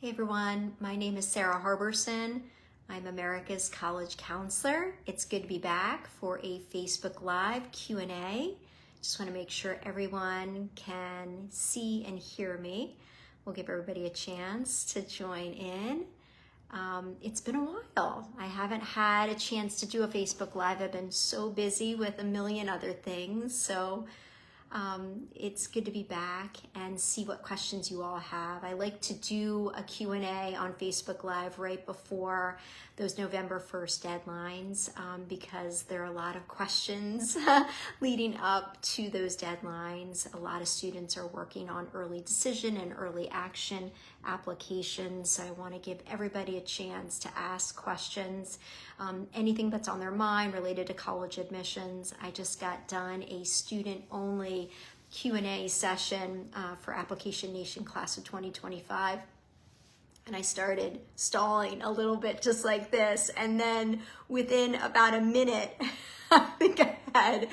Hey everyone, my name is Sara Harberson. I'm America's college counselor. It's good to be back for a Facebook Live Q&A. Just want to make sure everyone can see and hear me. We'll give everybody a chance to join in. It's been a while. I haven't had a chance to do a Facebook Live. I've been so busy with a million other things. So it's good to be back and see what questions you all have. I like to do a Q&A on Facebook Live right before those November 1st deadlines because there are a lot of questions leading up to those deadlines. A lot of students are working on early decision and early action applications. So I want to give everybody a chance to ask questions. Anything that's on their mind related to college admissions. I just got done a student-only Q&A session for Application Nation class of 2025. And I started stalling a little bit just like this. And then within about a minute, I think I had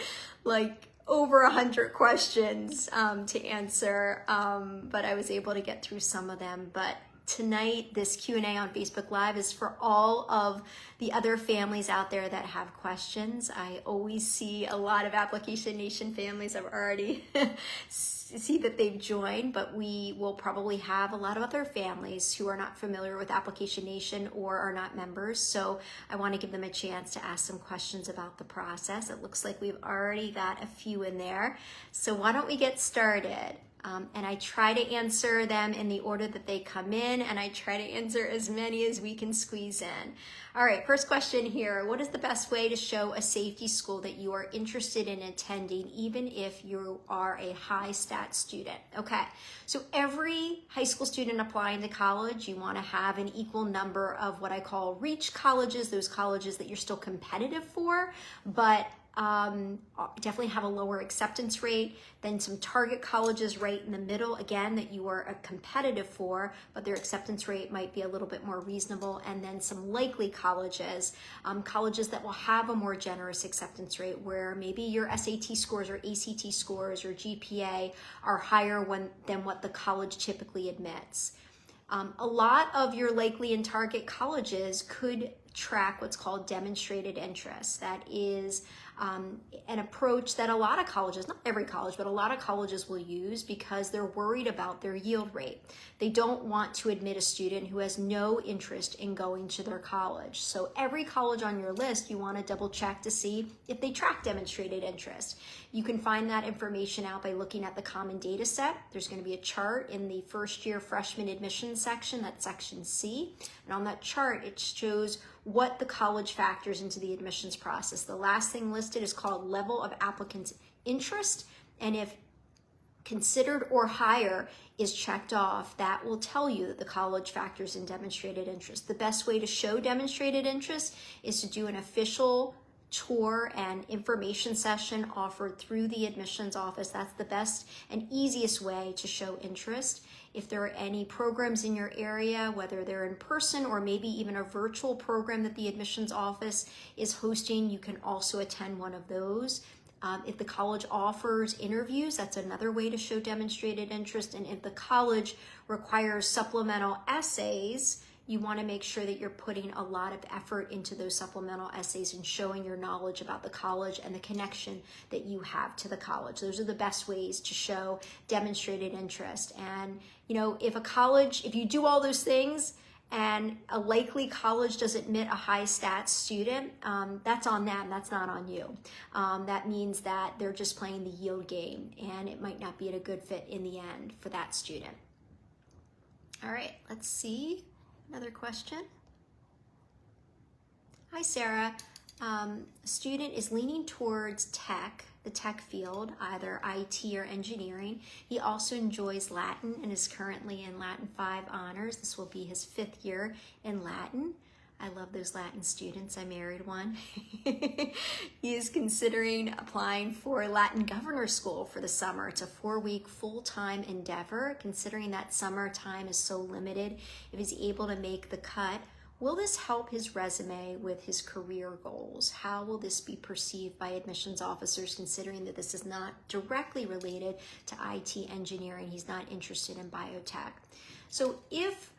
like over 100 questions to answer, but I was able to get through some of them. But tonight, this Q&A on Facebook Live is for all of the other families out there that have questions. I always see a lot of Application Nation families. I've already see that they've joined, but we will probably have a lot of other families who are not familiar with Application Nation or are not members. So I want to give them a chance to ask some questions about the process. It looks like we've already got a few in there. So why don't we get started? And I try to answer them in the order that they come in, and I try to answer as many as we can squeeze in. All right, first question here. What is the best way to show a safety school that you are interested in attending, even if you are a high stat student? Okay, so every high school student applying to college, you want to have an equal number of what I call reach colleges, those colleges that you're still competitive for, but definitely have a lower acceptance rate than some target colleges right in the middle, again, that you are competitive for, but their acceptance rate might be a little bit more reasonable, and then some likely colleges, colleges that will have a more generous acceptance rate where maybe your SAT scores or ACT scores or GPA are higher than what the college typically admits. A lot of your likely and target colleges could track what's called demonstrated interest. That is an approach that a lot of colleges, not every college, but a lot of colleges will use because they're worried about their yield rate. They don't want to admit a student who has no interest in going to their college. So every college on your list, you want to double check to see if they track demonstrated interest. You can find that information out by looking at the common data set. There's going to be a chart in the first year freshman admissions section, that's section C. And on that chart, it shows what the college factors into the admissions process. The last thing listed is called level of applicant's interest. And if considered or higher is checked off, that will tell you that the college factors in demonstrated interest. The best way to show demonstrated interest is to do an official tour and information session offered through the admissions office. That's the best and easiest way to show interest. If there are any programs in your area, whether they're in person or maybe even a virtual program that the admissions office is hosting, you can also attend one of those. If the college offers interviews, that's another way to show demonstrated interest. And if the college requires supplemental essays, you want to make sure that you're putting a lot of effort into those supplemental essays and showing your knowledge about the college and the connection that you have to the college. Those are the best ways to show demonstrated interest. And, you know, if you do all those things and a likely college doesn't admit a high stats student, that's on them, that's not on you. That means that they're just playing the yield game and it might not be a good fit in the end for that student. All right, let's see. Another question. Hi, Sarah. A student is leaning towards the tech field, either IT or engineering. He also enjoys Latin and is currently in Latin 5 honors. This will be his 5th year in Latin. I love those Latin students. I married one. He is considering applying for Latin Governor School for the summer. It's a 4-week full-time endeavor. Considering that summer time is so limited, if he's able to make the cut, will this help his resume with his career goals? How will this be perceived by admissions officers, considering that this is not directly related to IT engineering? He's not interested in biotech. So if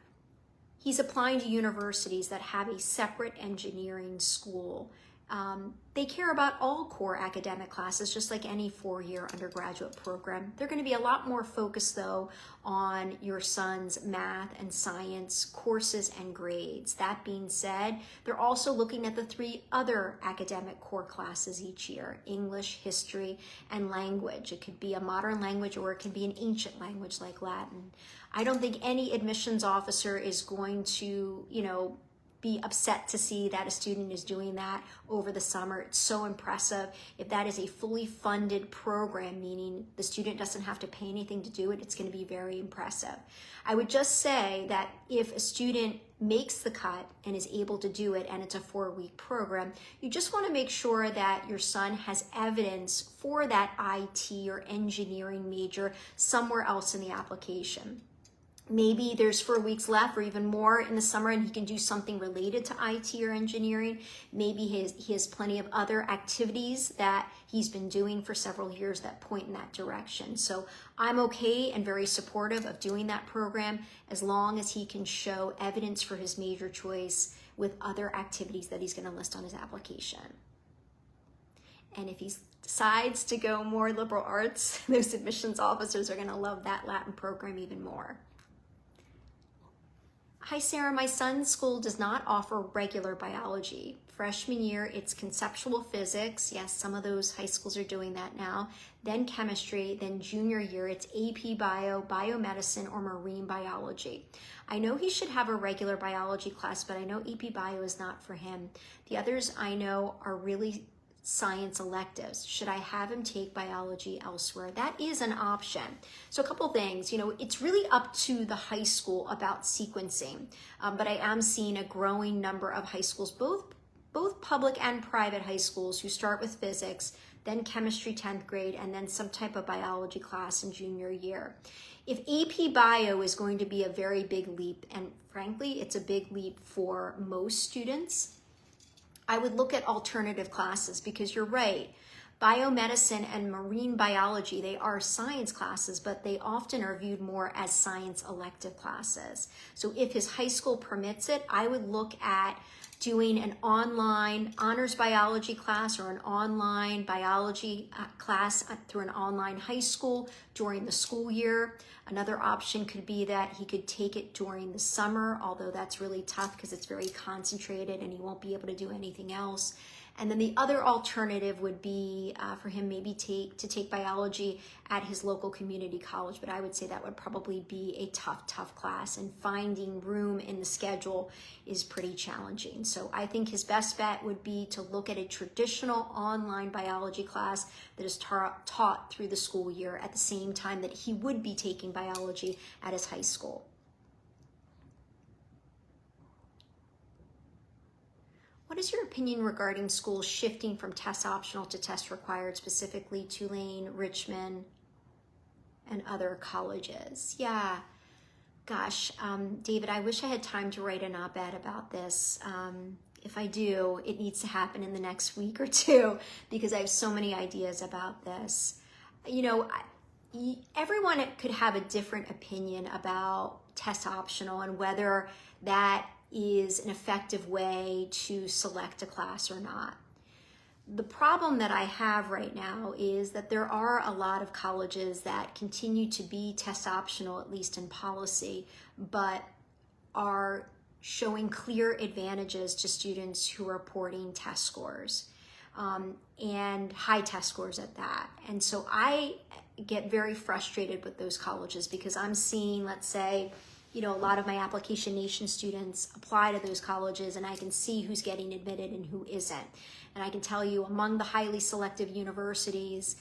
He's applying to universities that have a separate engineering school. They care about all core academic classes, just like any four-year undergraduate program. They're going to be a lot more focused, though, on your son's math and science courses and grades. That being said, they're also looking at the 3 other academic core classes each year: English, history, and language. It could be a modern language or it could be an ancient language like Latin. I don't think any admissions officer is going to, be upset to see that a student is doing that over the summer. It's so impressive. If that is a fully funded program, meaning the student doesn't have to pay anything to do it, it's going to be very impressive. I would just say that if a student makes the cut and is able to do it, and it's a 4-week program, you just want to make sure that your son has evidence for that IT or engineering major somewhere else in the application. Maybe there's 4 weeks left or even more in the summer and he can do something related to IT or engineering. Maybe he has plenty of other activities that he's been doing for several years that point in that direction. So I'm okay and very supportive of doing that program as long as he can show evidence for his major choice with other activities that he's going to list on his application. And if he decides to go more liberal arts, those admissions officers are going to love that Latin program even more. Hi Sarah, my son's school does not offer regular biology. Freshman year, it's conceptual physics. Yes, some of those high schools are doing that now. Then chemistry. Then junior year, it's AP Bio, biomedicine, or marine biology. I know he should have a regular biology class, but I know AP Bio is not for him. The others I know are really science electives. Should I have him take biology elsewhere? That is an option. So a couple things, it's really up to the high school about sequencing, but I am seeing a growing number of high schools, both public and private high schools, who start with physics, then chemistry 10th grade, and then some type of biology class in junior year. If AP Bio is going to be a very big leap, and frankly, it's a big leap for most students, I would look at alternative classes, because you're right. Biomedicine and marine biology, they are science classes, but they often are viewed more as science elective classes. So if his high school permits it, I would look at doing an online honors biology class or an online biology class through an online high school during the school year. Another option could be that he could take it during the summer, although that's really tough because it's very concentrated and he won't be able to do anything else. And then the other alternative would be for him maybe to take biology at his local community college, but I would say that would probably be a tough class, and finding room in the schedule is pretty challenging. So I think his best bet would be to look at a traditional online biology class that is taught through the school year at the same time that he would be taking biology at his high school. What is your opinion regarding schools shifting from test optional to test required, specifically Tulane, Richmond, and other colleges? Yeah, gosh, David, I wish I had time to write an op-ed about this. If I do, it needs to happen in the next week or two, because I have so many ideas about this. Everyone could have a different opinion about test optional and whether that is an effective way to select a class or not. The problem that I have right now is that there are a lot of colleges that continue to be test optional, at least in policy, but are showing clear advantages to students who are reporting test scores, and high test scores at that. And so I get very frustrated with those colleges, because I'm seeing, let's say, a lot of my Application Nation students apply to those colleges, and I can see who's getting admitted and who isn't. And I can tell you, among the highly selective universities,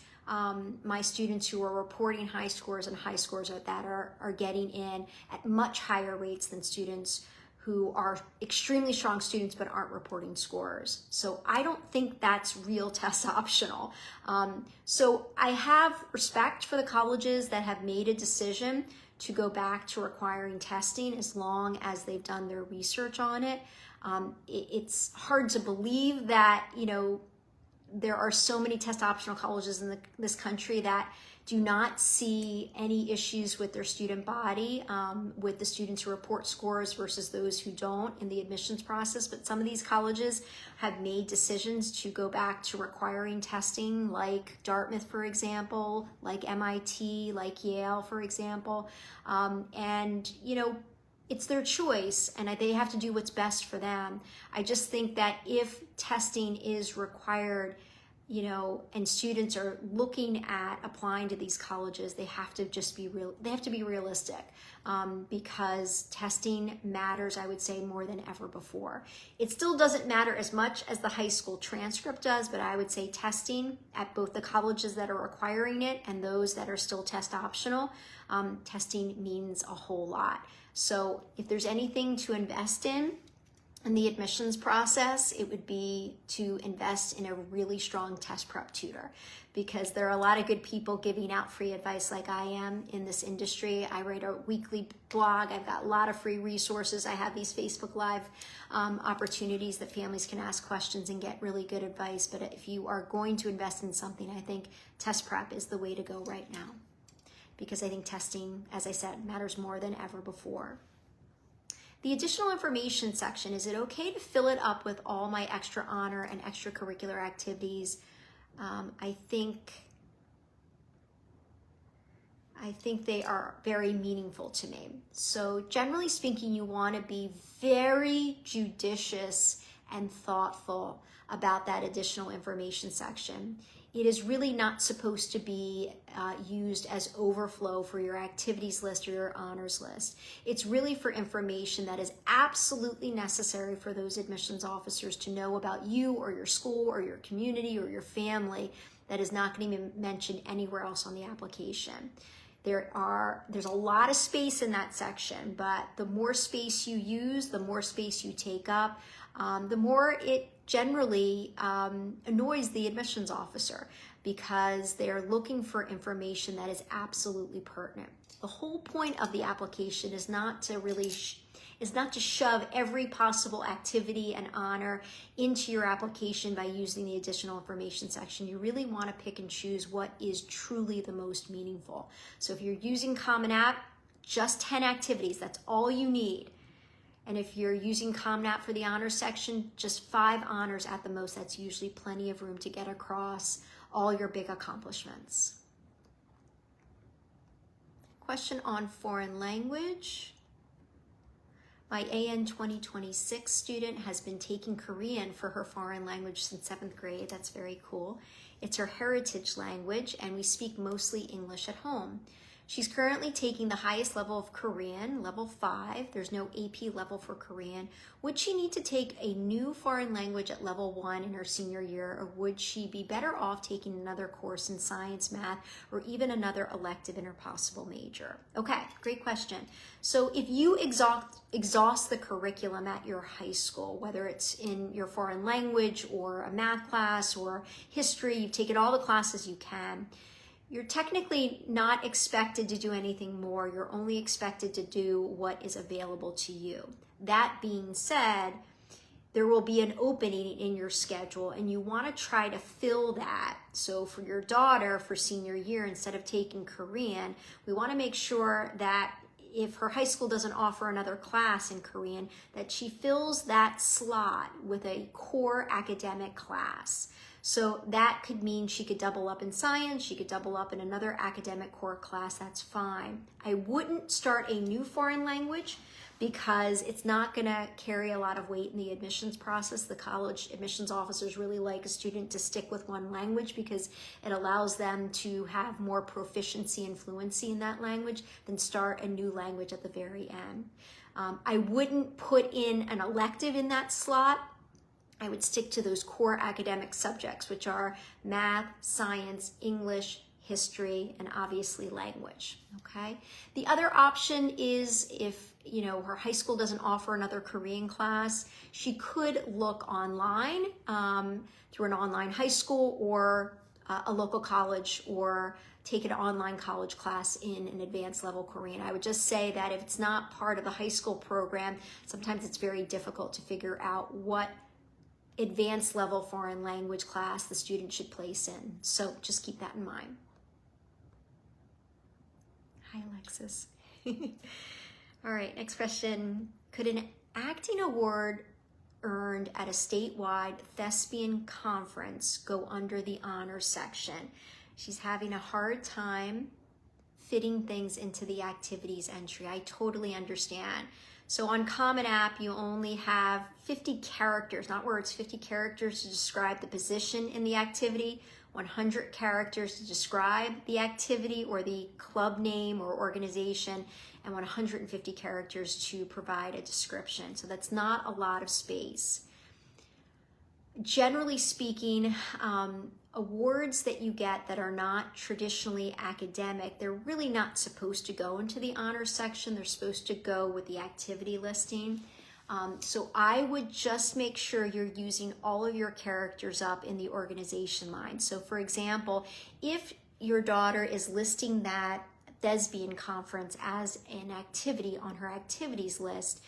my students who are reporting high scores and high scores at that are getting in at much higher rates than students who are extremely strong students but aren't reporting scores. So I don't think that's real test optional. So I have respect for the colleges that have made a decision to go back to requiring testing, as long as they've done their research on it. It's hard to believe that, there are so many test optional colleges in this country that do not see any issues with their student body, with the students who report scores versus those who don't in the admissions process. But some of these colleges have made decisions to go back to requiring testing, like Dartmouth, for example, like MIT, like Yale, for example. And, you know, it's their choice, and they have to do what's best for them. I just think that if testing is required, you know, and students are looking at applying to these colleges, they have to just be real. They have to be realistic, because testing matters, I would say, more than ever before. It still doesn't matter as much as the high school transcript does, but I would say testing at both the colleges that are requiring it and those that are still test optional, testing means a whole lot. So if there's anything to invest in the admissions process, it would be to invest in a really strong test prep tutor, because there are a lot of good people giving out free advice like I am in this industry. I write a weekly blog. I've got a lot of free resources. I have these Facebook Live opportunities that families can ask questions and get really good advice. But if you are going to invest in something, I think test prep is the way to go right now, because I think testing, as I said, matters more than ever before. The additional information section, is it okay to fill it up with all my extra honor and extracurricular activities? I think they are very meaningful to me. So generally speaking, you want to be very judicious and thoughtful about that additional information section. It is really not supposed to be used as overflow for your activities list or your honors list. It's really for information that is absolutely necessary for those admissions officers to know about you or your school or your community or your family, that is not going to be mentioned anywhere else on the application. There's a lot of space in that section, but the more space you use, the more space you take up, the more it generally annoys the admissions officer, because they're looking for information that is absolutely pertinent. The whole point of the application is not to really shove every possible activity and honor into your application by using the additional information section. You really want to pick and choose what is truly the most meaningful. So if you're using Common App, just 10 activities, that's all you need. And if you're using Common App for the honors section, just 5 honors at the most. That's usually plenty of room to get across all your big accomplishments. Question on foreign language. My AN 2026 student has been taking Korean for her foreign language since 7th grade. That's very cool. It's her heritage language, and we speak mostly English at home. She's currently taking the highest level of Korean, level 5. There's no AP level for Korean. Would she need to take a new foreign language at level 1 in her senior year, or would she be better off taking another course in science, math, or even another elective in her possible major? Okay, great question. So if you exhaust the curriculum at your high school, whether it's in your foreign language or a math class or history, you've taken all the classes you can, you're technically not expected to do anything more. You're only expected to do what is available to you. That being said, there will be an opening in your schedule, and you want to try to fill that. So for your daughter, for senior year, instead of taking Korean, we want to make sure that if her high school doesn't offer another class in Korean, that she fills that slot with a core academic class. So that could mean she could double up in science, she could double up in another academic core class, that's fine. I wouldn't start a new foreign language, because it's not gonna carry a lot of weight in the admissions process. The college admissions officers really like a student to stick with one language, because it allows them to have more proficiency and fluency in that language than start a new language at the very end. I wouldn't put in an elective in that slot. I would stick to those core academic subjects, which are math, science, English, history, and obviously language, okay? The other option is, if her high school doesn't offer another Korean class, she could look online through an online high school or a local college, or take an online college class in an advanced level Korean. I would just say that if it's not part of the high school program, sometimes it's very difficult to figure out what advanced level foreign language class the student should place in. So just keep that in mind. Hi, Alexis. All right, next question. Could an acting award earned at a statewide thespian conference go under the honors section? She's having a hard time fitting things into the activities entry. I totally understand. So on Common App, you only have 50 characters, not words, 50 characters to describe the position in the activity, 100 characters to describe the activity or the club name or organization, and 150 characters to provide a description. So that's not a lot of space. Generally speaking, awards that you get that are not traditionally academic, they're really not supposed to go into the honors section. They're supposed to go with the activity listing. So I would just make sure you're using all of your characters up in the organization line. So for example, if your daughter is listing that thespian conference as an activity on her activities list,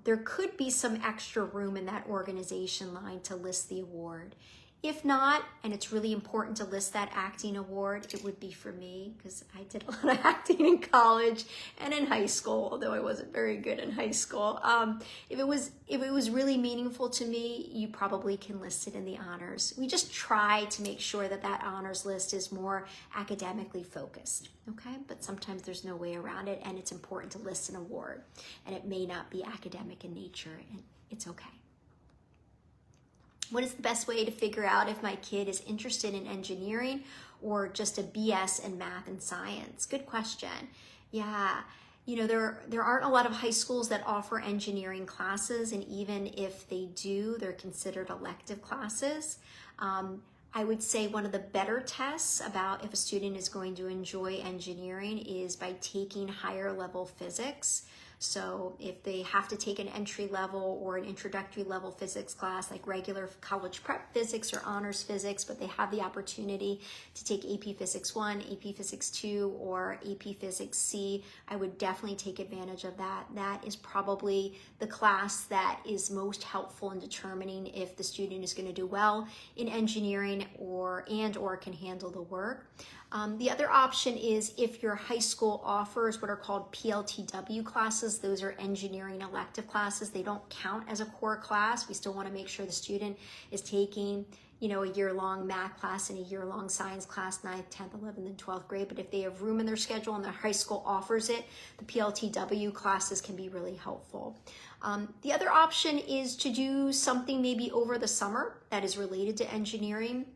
there could be some extra room in that organization line to list the award. If not, and it's really important to list that acting award, it would be for me, because I did a lot of acting in college and in high school, although I wasn't very good in high school. If it was really meaningful to me, you probably can list it in the honors. We just try to make sure that that honors list is more academically focused, okay? But sometimes there's no way around it, and it's important to list an award, and it may not be academic in nature, and it's okay. What is the best way to figure out if my kid is interested in engineering or just a BS in math and science? Good question. Yeah, you know, there aren't a lot of high schools that offer engineering classes, and even if they do, they're considered elective classes. I would say one of the better tests about if a student is going to enjoy engineering is by taking higher level physics. So if they have to take an entry level or an introductory level physics class, like regular college prep physics or honors physics, but they have the opportunity to take AP Physics 1, AP Physics 2, or AP Physics C, I would definitely take advantage of that. That is probably the class that is most helpful in determining if the student is going to do well in engineering or can handle the work. The other option is if your high school offers what are called PLTW classes. Those are engineering elective classes. They don't count as a core class. We still want to make sure the student is taking, you know, a year-long math class and a year-long science class, 9th, 10th, 11th, and 12th grade. But if they have room in their schedule and their high school offers it, the PLTW classes can be really helpful. The other option is to do something maybe over the summer that is related to engineering.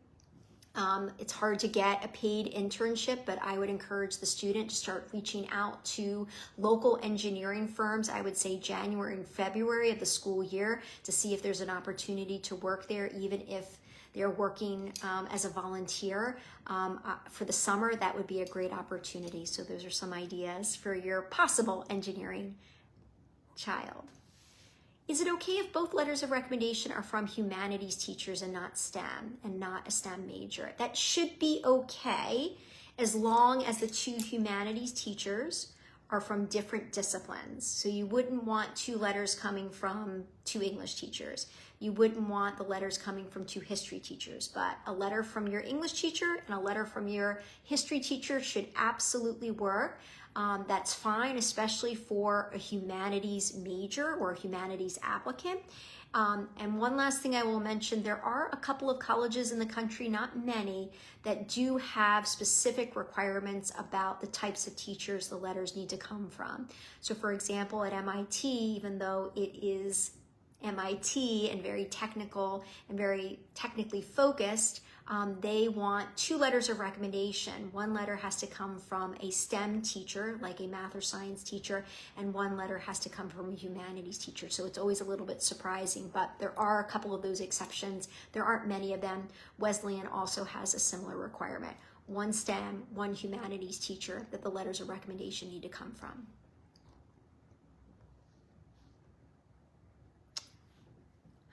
It's hard to get a paid internship, but I would encourage the student to start reaching out to local engineering firms. I would say January and February of the school year to see if there's an opportunity to work there, even if they're working as a volunteer. For the summer, that would be a great opportunity. So those are some ideas for your possible engineering child. Is it okay if both letters of recommendation are from humanities teachers and not STEM and not a STEM major? That should be okay as long as the two humanities teachers are from different disciplines. So you wouldn't want two letters coming from two English teachers. You wouldn't want the letters coming from two history teachers, but a letter from your English teacher and a letter from your history teacher should absolutely work. That's fine, especially for a humanities major or a humanities applicant. And one last thing I will mention, there are a couple of colleges in the country, not many, that do have specific requirements about the types of teachers the letters need to come from. So for example, at MIT, even though it is MIT and very technical and very technically focused, they want two letters of recommendation. One letter has to come from a STEM teacher, like a math or science teacher, and one letter has to come from a humanities teacher. So it's always a little bit surprising, but there are a couple of those exceptions. There aren't many of them. Wesleyan also has a similar requirement. One STEM, one humanities teacher that the letters of recommendation need to come from.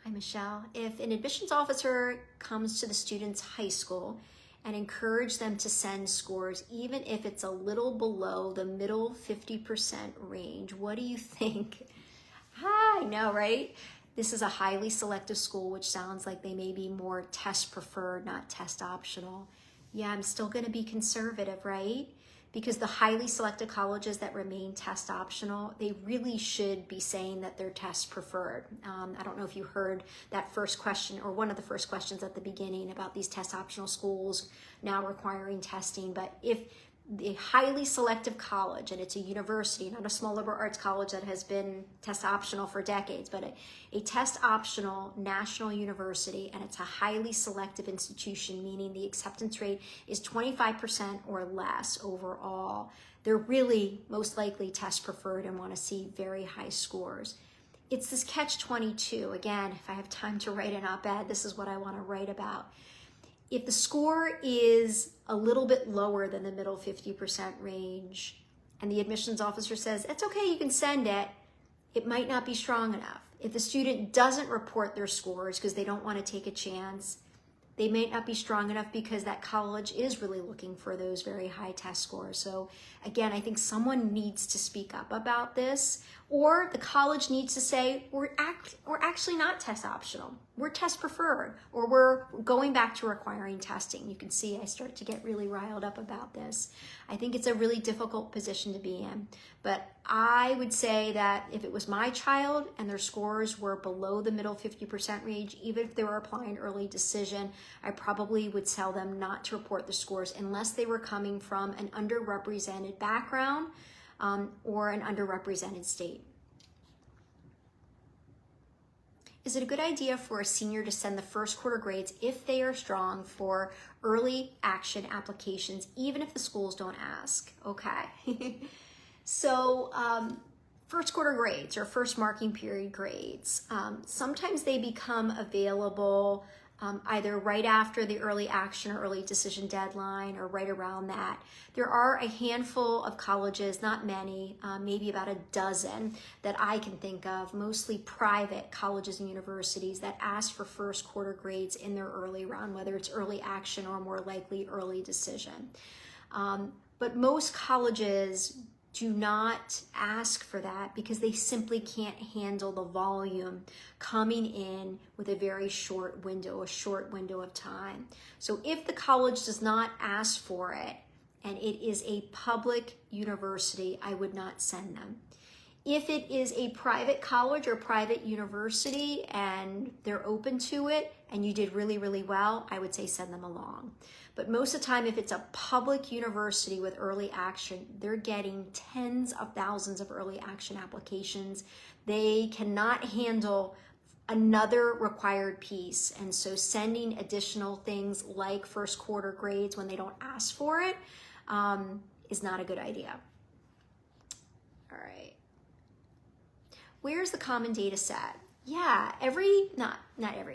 Hi, Michelle. If an admissions officer comes to the student's high school and encourage them to send scores, even if it's a little below the middle 50% range, what do you think? I know, right? This is a highly selective school, which sounds like they may be more test preferred, not test optional. Yeah, I'm still going to be conservative, right? because the highly selected colleges that remain test optional, they really should be saying that they're test preferred. I don't know if you heard that first question or one of the first questions at the beginning about these test optional schools now requiring testing, but if the highly selective college, and it's a university, not a small liberal arts college that has been test optional for decades, but a test optional national university, and it's a highly selective institution, meaning the acceptance rate is 25% or less overall, they're really most likely test preferred and want to see very high scores. It's this catch-22. Again, if I have time to write an op-ed, this is what I want to write about. If the score is a little bit lower than the middle 50% range and the admissions officer says, it's okay, you can send it, it might not be strong enough. If the student doesn't report their scores because they don't want to take a chance, they may not be strong enough because that college is really looking for those very high test scores. So again, I think someone needs to speak up about this, or the college needs to say, we're actually not test optional. We're test preferred, or we're going back to requiring testing. You can see I start to get really riled up about this. I think it's a really difficult position to be in, but I would say that if it was my child and their scores were below the middle 50% range, even if they were applying early decision, I probably would tell them not to report the scores unless they were coming from an underrepresented background or an underrepresented state. Is it a good idea for a senior to send the first quarter grades if they are strong for early action applications, even if the schools don't ask? Okay. So first quarter grades or first marking period grades, sometimes they become available either right after the early action or early decision deadline or right around that. There are a handful of colleges, not many, maybe about a dozen that I can think of, mostly private colleges and universities that ask for first quarter grades in their early round, whether it's early action or more likely early decision. But most colleges do not ask for that because they simply can't handle the volume coming in with a very short window of time. So if the college does not ask for it and it is a public university, I would not send them. If it is a private college or private university and they're open to it and you did really, really well, I would say send them along. But most of the time, if it's a public university with early action, they're getting tens of thousands of early action applications. They cannot handle another required piece. And so sending additional things like first quarter grades when they don't ask for it is not a good idea. All right. Where's the common data set? Yeah,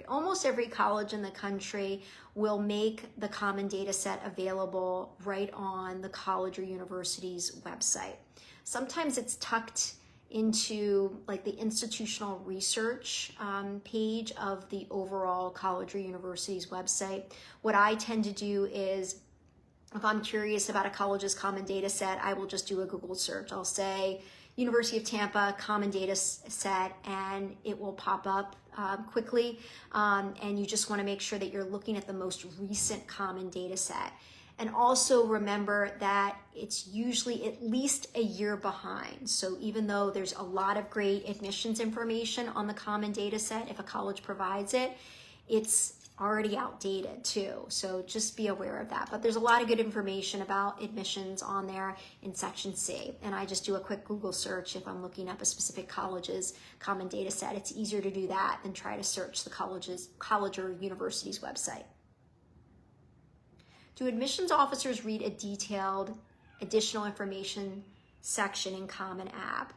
almost every college in the country will make the common data set available right on the college or university's website. Sometimes it's tucked into like the institutional research page of the overall college or university's website. What I tend to do is, if I'm curious about a college's common data set, I will just do a Google search. I'll say University of Tampa common data set, and it will pop up quickly. And you just want to make sure that you're looking at the most recent common data set. And also remember that it's usually at least a year behind. So even though there's a lot of great admissions information on the common data set, if a college provides it, it's already outdated too. So just be aware of that. But there's a lot of good information about admissions on there in section C. And I just do a quick Google search if I'm looking up a specific college's common data set. It's easier to do that than try to search the college or university's website. Do admissions officers read a detailed additional information section in Common App?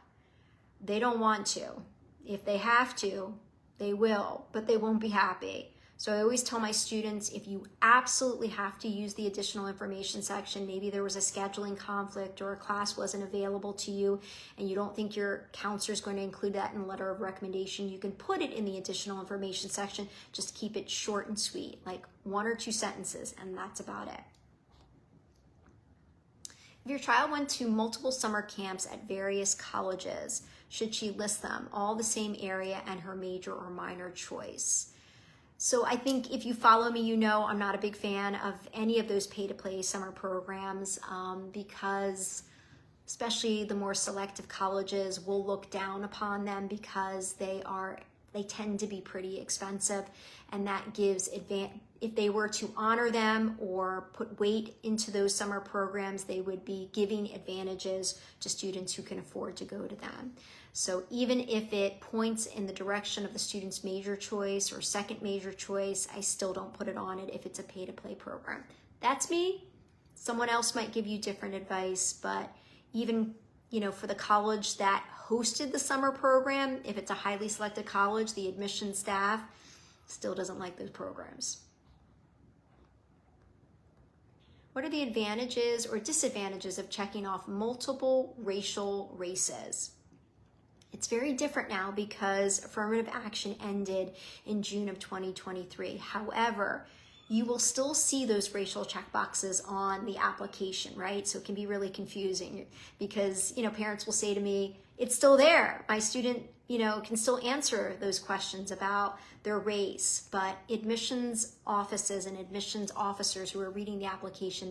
They don't want to. If they have to, they will, but they won't be happy. So I always tell my students, if you absolutely have to use the additional information section, maybe there was a scheduling conflict or a class wasn't available to you and you don't think your counselor is going to include that in the letter of recommendation, you can put it in the additional information section. Just keep it short and sweet, like 1 or 2 sentences, and that's about it. If your child went to multiple summer camps at various colleges, should she list them, all the same area and her major or minor choice? So I think if you follow me, you know I'm not a big fan of any of those pay-to-play summer programs because especially the more selective colleges will look down upon them because they tend to be pretty expensive, and that gives if they were to honor them or put weight into those summer programs, they would be giving advantages to students who can afford to go to them. So even if it points in the direction of the student's major choice or second major choice, I still don't put it on it if it's a pay-to-play program. That's me. Someone else might give you different advice, but even, for the college that hosted the summer program, if it's a highly selected college, the admissions staff still doesn't like those programs. What are the advantages or disadvantages of checking off multiple racial races? It's very different now because affirmative action ended in June of 2023. However, you will still see those racial checkboxes on the application, right? So it can be really confusing because, parents will say to me, it's still there. My student, can still answer those questions about their race, but admissions offices and admissions officers who are reading the application,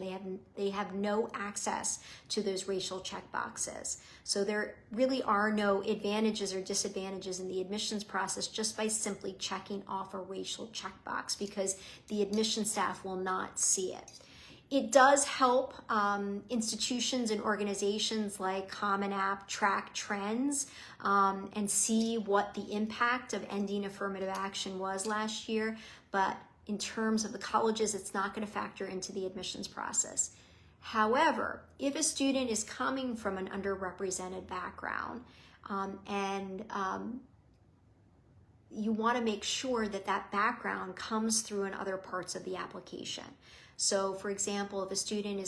they have no access to those racial checkboxes. So there really are no advantages or disadvantages in the admissions process just by simply checking off a racial checkbox because the admission staff will not see it. It does help institutions and organizations like Common App track trends and see what the impact of ending affirmative action was last year. But in terms of the colleges, it's not going to factor into the admissions process. However, if a student is coming from an underrepresented background and you want to make sure that that background comes through in other parts of the application. So for example, if a student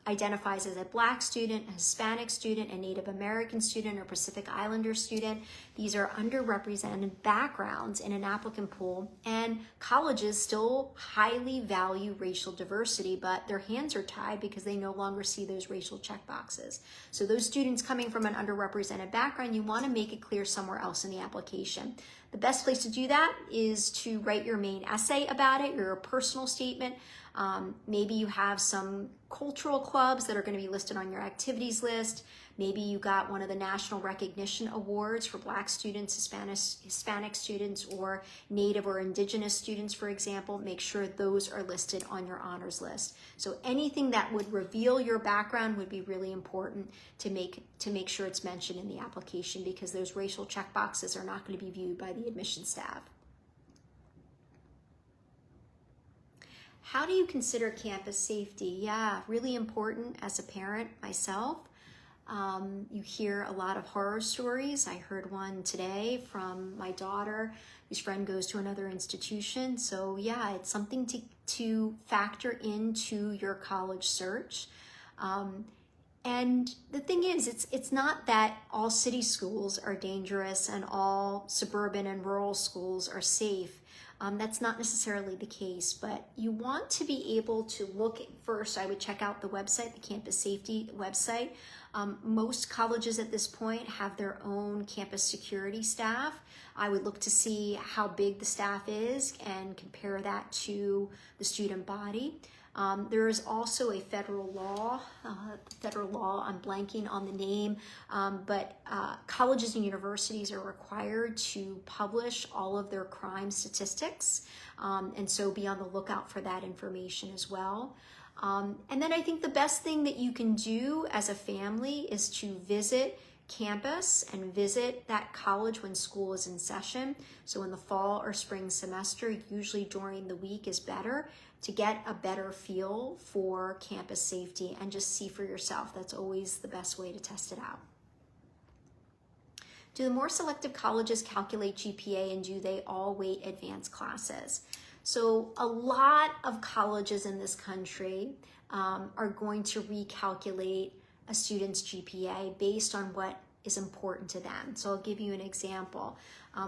identifies as a Black student, a Hispanic student, a Native American student, or Pacific Islander student, these are underrepresented backgrounds in an applicant pool, and colleges still highly value racial diversity, but their hands are tied because they no longer see those racial checkboxes. So those students coming from an underrepresented background, you want to make it clear somewhere else in the application. The best place to do that is to write your main essay about it, your personal statement. Maybe you have some cultural clubs that are going to be listed on your activities list. Maybe you got one of the national recognition awards for Black students, Hispanic students, or Native or Indigenous students, for example. Make sure those are listed on your honors list. So anything that would reveal your background would be really important to make sure it's mentioned in the application because those racial checkboxes are not going to be viewed by the admission staff. How do you consider campus safety? Yeah, really important as a parent myself. You hear a lot of horror stories. I heard one today from my daughter whose friend goes to another institution. So yeah, it's something to factor into your college search. And the thing is, it's not that all city schools are dangerous and all suburban and rural schools are safe. That's not necessarily the case, but you want to be able to look at, first, I would check out the website, the campus safety website. Most colleges at this point have their own campus security staff. I would look to see how big the staff is and compare that to the student body. There is also a federal law, I'm blanking on the name, but colleges and universities are required to publish all of their crime statistics, and so be on the lookout for that information as well. And then I think the best thing that you can do as a family is to visit campus and visit that college when school is in session. So in the fall or spring semester, usually during the week is better to get a better feel for campus safety and just see for yourself. That's always the best way to test it out. Do the more selective colleges calculate GPA, and do they all weight advanced classes? So a lot of colleges in this country are going to recalculate a student's GPA based on what is important to them. So I'll give you an example.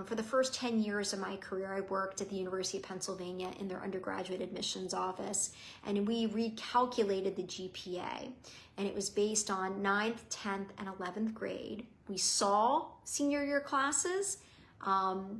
For the first 10 years of my career, I worked at the University of Pennsylvania in their undergraduate admissions office, and we recalculated the GPA, and it was based on 9th, 10th, and 11th grade. We saw senior year classes,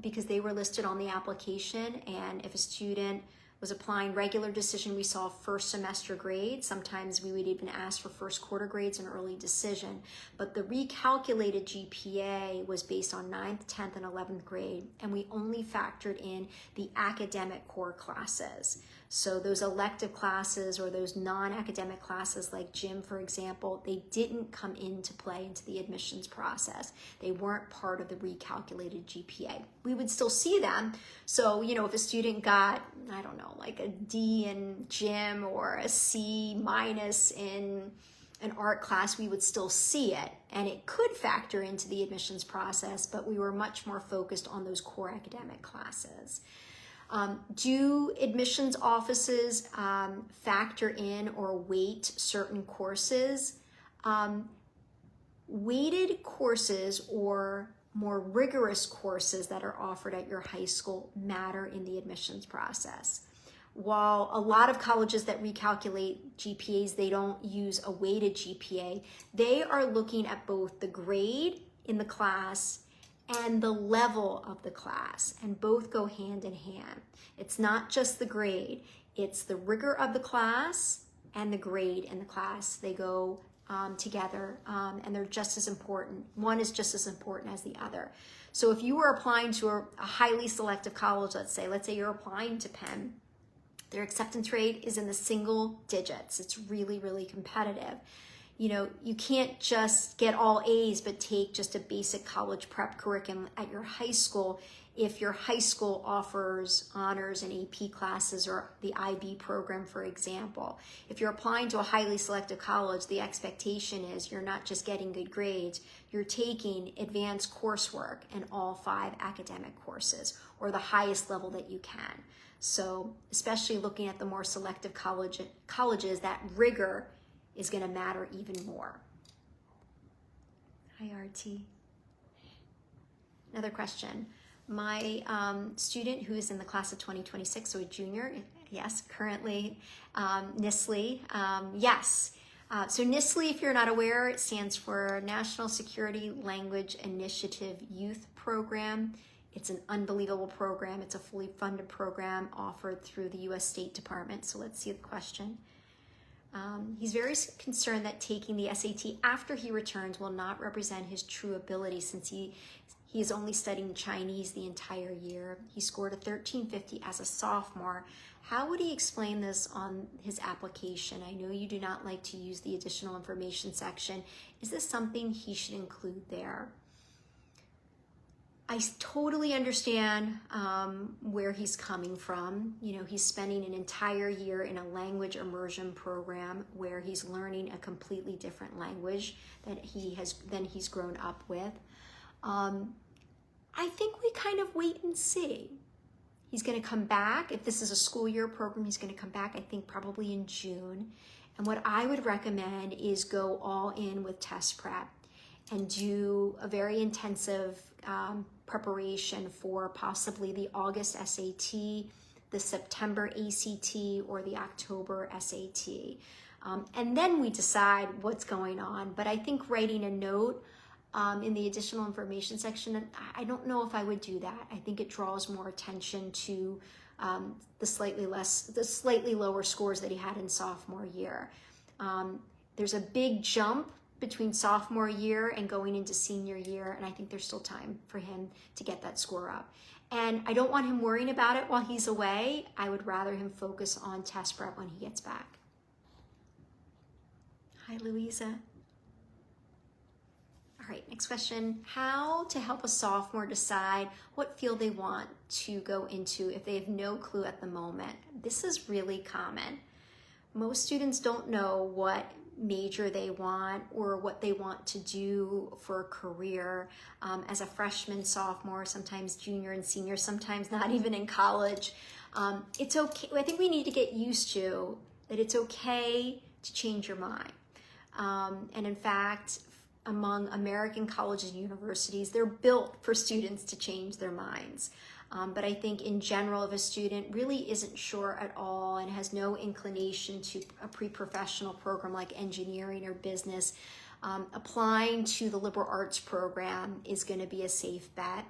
because they were listed on the application. And if a student was applying regular decision, we saw first semester grades. Sometimes we would even ask for first quarter grades and early decision. But the recalculated GPA was based on 9th, 10th, and 11th grade, and we only factored in the academic core classes. So those elective classes or those non-academic classes like gym, for example, they didn't come into play into the admissions process. They weren't part of the recalculated GPA. We would still see them. So, if a student got, I don't know, like a D in gym or a C minus in an art class, we would still see it, and it could factor into the admissions process, but we were much more focused on those core academic classes. Do admissions offices factor in or weight certain courses? Weighted courses or more rigorous courses that are offered at your high school matter in the admissions process. While a lot of colleges that recalculate GPAs, they don't use a weighted GPA, they are looking at both the grade in the class and the level of the class, and both go hand in hand. It's not just the grade, it's the rigor of the class and the grade in the class. They go together, and they're just as important. One is just as important as the other. So if you were applying to a highly selective college, let's say you're applying to Penn, their acceptance rate is in the single digits. It's really, really competitive. You can't just get all A's but take just a basic college prep curriculum at your high school if your high school offers honors and AP classes or the IB program, for example. If you're applying to a highly selective college, the expectation is you're not just getting good grades, you're taking advanced coursework in all 5 academic courses or the highest level that you can. So especially looking at the more selective colleges, that rigor is going to matter even more. Hi, RT. Another question. My student who is in the class of 2026, so a junior, yes, currently NSLI, yes. So NSLI, if you're not aware, it stands for National Security Language Initiative Youth Program. It's an unbelievable program. It's a fully funded program offered through the U.S. State Department. So let's see the question. He's very concerned that taking the SAT after he returns will not represent his true ability since he is only studying Chinese the entire year. He scored a 1350 as a sophomore. How would he explain this on his application? I know you do not like to use the additional information section. Is this something he should include there? I totally understand where he's coming from. He's spending an entire year in a language immersion program where he's learning a completely different language than he's grown up with. I think we kind of wait and see. He's going to come back. If this is a school year program, he's going to come back, I think, probably in June. And what I would recommend is go all in with test prep and do a very intensive preparation for possibly the August SAT, the September ACT, or the October SAT. And then we decide what's going on. But I think writing a note in the additional information section, I don't know if I would do that. I think it draws more attention to the slightly lower scores that he had in sophomore year. There's a big jump between sophomore year and going into senior year, and I think there's still time for him to get that score up. And I don't want him worrying about it while he's away. I would rather him focus on test prep when he gets back. Hi, Louisa. All right, next question. How to help a sophomore decide what field they want to go into if they have no clue at the moment? This is really common. Most students don't know what major they want or what they want to do for a career as a freshman, sophomore, sometimes junior and senior, sometimes not even in college. It's okay. I think we need to get used to that it's okay to change your mind. And in fact, among American colleges and universities, they're built for students to change their minds. But I think in general, if a student really isn't sure at all and has no inclination to a pre-professional program like engineering or business, applying to the liberal arts program is going to be a safe bet.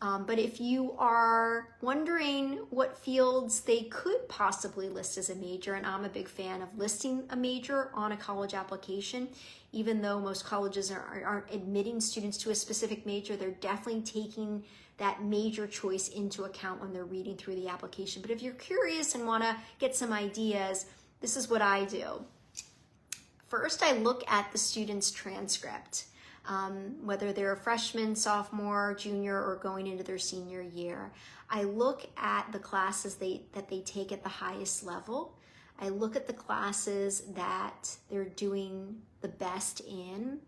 But if you are wondering what fields they could possibly list as a major, and I'm a big fan of listing a major on a college application, even though most colleges aren't admitting students to a specific major, they're definitely taking that major choice into account when they're reading through the application. But if you're curious and want to get some ideas, this is what I do. First, I look at the student's transcript. Whether they're a freshman, sophomore, junior, or going into their senior year. I look at the classes that they take at the highest level. I look at the classes that they're doing the best in.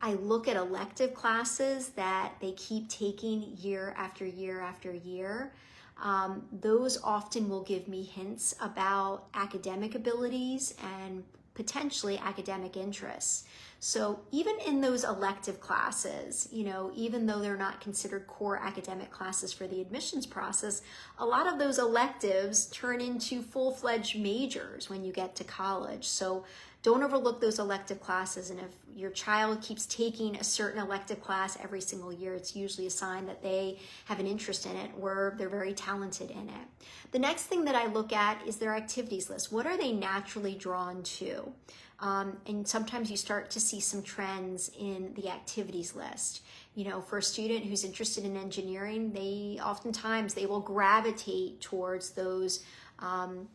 I look at elective classes that they keep taking year after year after year. Those often will give me hints about academic abilities and potentially academic interests. So even in those elective classes, even though they're not considered core academic classes for the admissions process, a lot of those electives turn into full-fledged majors when you get to college. So don't overlook those elective classes. And if your child keeps taking a certain elective class every single year, it's usually a sign that they have an interest in it or they're very talented in it. The next thing that I look at is their activities list. What are they naturally drawn to? And sometimes you start to see some trends in the activities list. For a student who's interested in engineering, they will gravitate towards those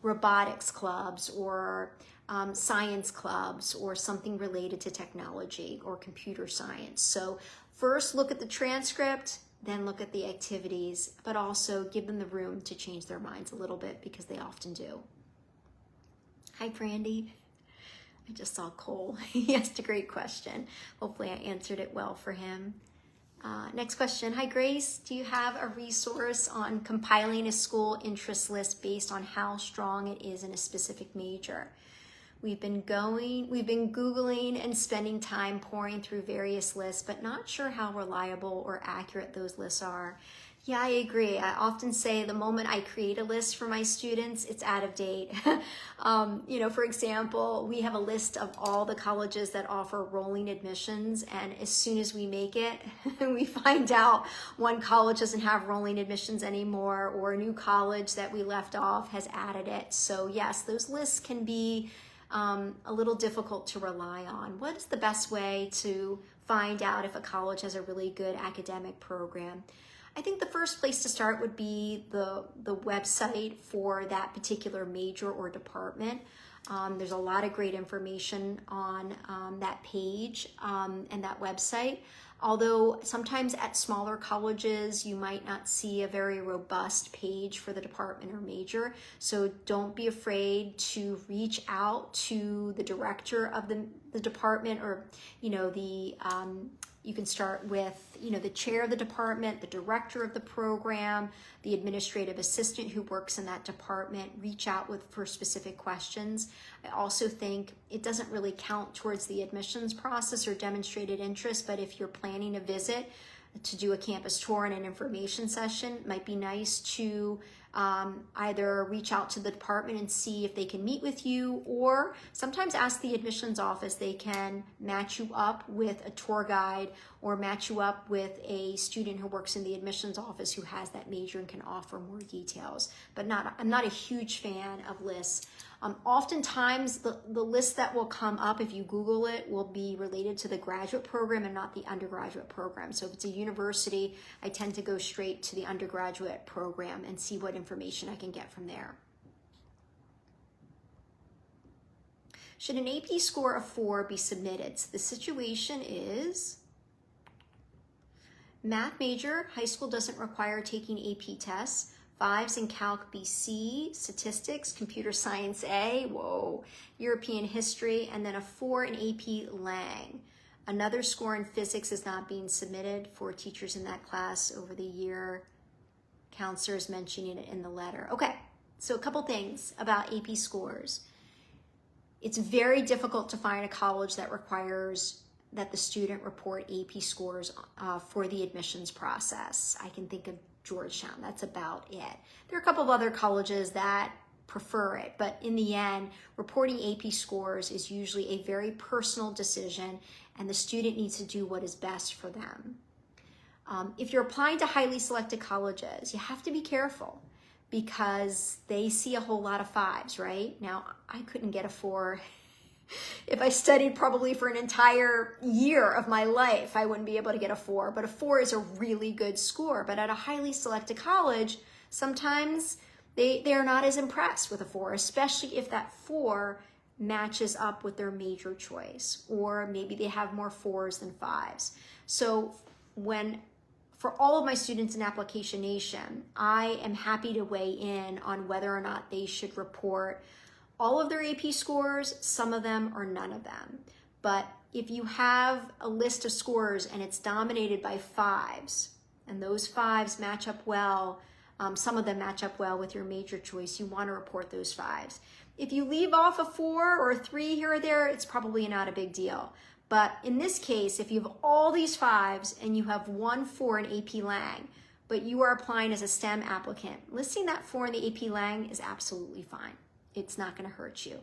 robotics clubs or science clubs or something related to technology or computer science. So first look at the transcript, then look at the activities, but also give them the room to change their minds a little bit because they often do. Hi, Brandy. I just saw Cole. He asked a great question. Hopefully I answered it well for him. Next question. Hi, Grace. Do you have a resource on compiling a school interest list based on how strong it is in a specific major? We've been Googling and spending time pouring through various lists, but not sure how reliable or accurate those lists are. Yeah, I agree. I often say the moment I create a list for my students, it's out of date. For example, we have a list of all the colleges that offer rolling admissions, and as soon as we make it, we find out one college doesn't have rolling admissions anymore, or a new college that we left off has added it. So yes, those lists can be a little difficult to rely on. What is the best way to find out if a college has a really good academic program? I think the first place to start would be the website for that particular major or department. There's a lot of great information on that page and that website. Although sometimes at smaller colleges, you might not see a very robust page for the department or major. So don't be afraid to reach out to the director of the department, or, you can start with, the chair of the department, the director of the program, the administrative assistant who works in that department. Reach out for specific questions. I also think it doesn't really count towards the admissions process or demonstrated interest, but if you're planning a visit to do a campus tour and an information session, it might be nice to either reach out to the department and see if they can meet with you, or sometimes ask the admissions office. They can match you up with a tour guide or match you up with a student who works in the admissions office who has that major and can offer more details. But I'm not a huge fan of lists. Oftentimes the list that will come up if you Google it will be related to the graduate program and not the undergraduate program. So if it's a university, I tend to go straight to the undergraduate program and see what information I can get from there. Should an AP score of 4 be submitted? So the situation is math major, high school doesn't require taking AP tests. 5s in Calc BC, statistics, computer science A, European history, and then a 4 in AP Lang. Another score in physics is not being submitted for teachers in that class over the year. Counselors mentioning it in the letter. Okay, so a couple things about AP scores. It's very difficult to find a college that requires that the student report AP scores for the admissions process. I can think of Georgetown, that's about it. There are a couple of other colleges that prefer it, but in the end, reporting AP scores is usually a very personal decision, and the student needs to do what is best for them. If you're applying to highly selected colleges, you have to be careful because they see a whole lot of 5s, right? Now, I couldn't get a 4 if I studied probably for an entire year of my life. I wouldn't be able to get a 4, but a 4 is a really good score. But at a highly selected college, sometimes they're not as impressed with a 4, especially if that 4 matches up with their major choice, or maybe they have more 4s than 5s. So for all of my students in Application Nation, I am happy to weigh in on whether or not they should report all of their AP scores, some of them or none of them. But if you have a list of scores and it's dominated by 5s, and those 5s match up well, some of them match up well with your major choice, you want to report those 5s. If you leave off a 4 or a 3 here or there, it's probably not a big deal. But in this case, if you have all these 5s and you have 1 4 in AP Lang, but you are applying as a STEM applicant, listing that 4 in the AP Lang is absolutely fine. It's not going to hurt you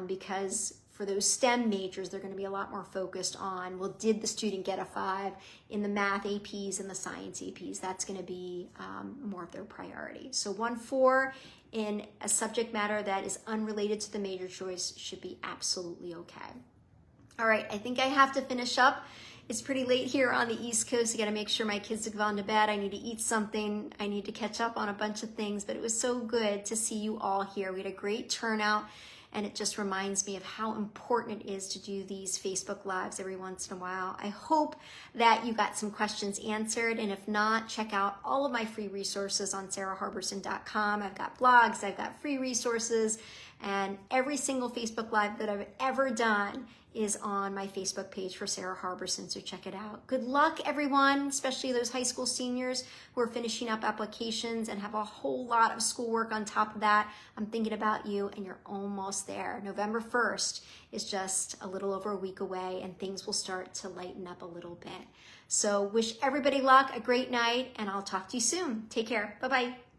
because for those STEM majors, they're going to be a lot more focused on, well, did the student get a 5 in the math APs and the science APs? That's going to be more of their priority. So 1 4 in a subject matter that is unrelated to the major choice should be absolutely okay. All right, I think I have to finish up. It's pretty late here on the East Coast. I got to make sure my kids have gone to bed. I need to eat something. I need to catch up on a bunch of things, but it was so good to see you all here. We had a great turnout, and it just reminds me of how important it is to do these Facebook Lives every once in a while. I hope that you got some questions answered, and if not, check out all of my free resources on saraharberson.com. I've got blogs, I've got free resources, and every single Facebook Live that I've ever done is on my Facebook page for Sara Harberson, so check it out. Good luck, everyone, especially those high school seniors who are finishing up applications and have a whole lot of schoolwork on top of that. I'm thinking about you, and you're almost there. November 1st is just a little over a week away, and things will start to lighten up a little bit. So wish everybody luck, a great night, and I'll talk to you soon. Take care. Bye-bye.